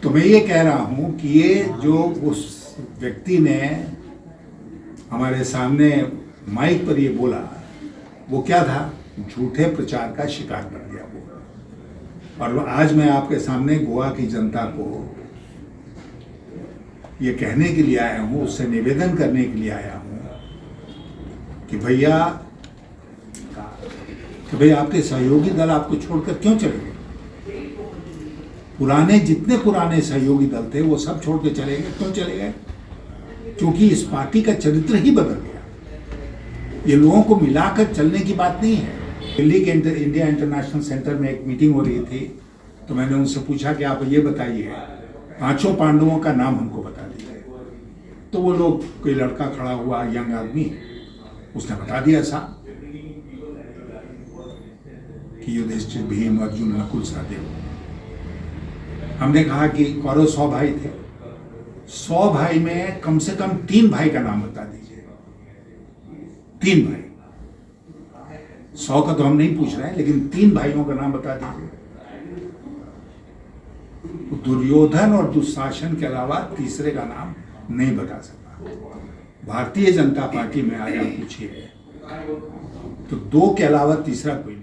तो मैं ये कह रहा हूं कि ये जो उस व्यक्ति ने हमारे सामने माइक पर ये बोला, वो क्या था? झूठे प्रचार का शिकार बन गया वो। और आज मैं आपके सामने गोवा की जनता को ये कहने के लिए आया हूं, उससे निवेदन करने के लिए आया हूं कि भैया आपके सहयोगी दल आपको छोड़कर क्यों चले गए? जितने पुराने सहयोगी दल थे वो सब छोड़ के चले गए। क्यों चले गए? क्योंकि इस पार्टी का चरित्र ही बदल गया। ये लोगों को मिलाकर चलने की बात नहीं है। दिल्ली के इंडिया इंटरनेशनल सेंटर में एक मीटिंग हो रही थी, तो मैंने उनसे पूछा कि आप ये बताइए, पांचों पांडवों का नाम हमको बता दीजिए। तो वो लोग, कोई लड़का खड़ा हुआ, यंग आदमी, उसने बता दिया साहब कि युधिष्ठिर, भीम, अर्जुन, नकुल, सहदेव। हमने कहा कि कौरव 100 भाई थे, 100 भाई में कम से कम 3 भाई का नाम बता दीजिए। 3 भाई, 100 का तो हम नहीं पूछ रहे हैं, लेकिन 3 भाइयों का नाम बता दीजिए। दुर्योधन और दुशासन के अलावा तीसरे का नाम नहीं बता सकता। भारतीय जनता पार्टी में आज आप पूछिए तो 2 के अलावा तीसरा कोई नहीं।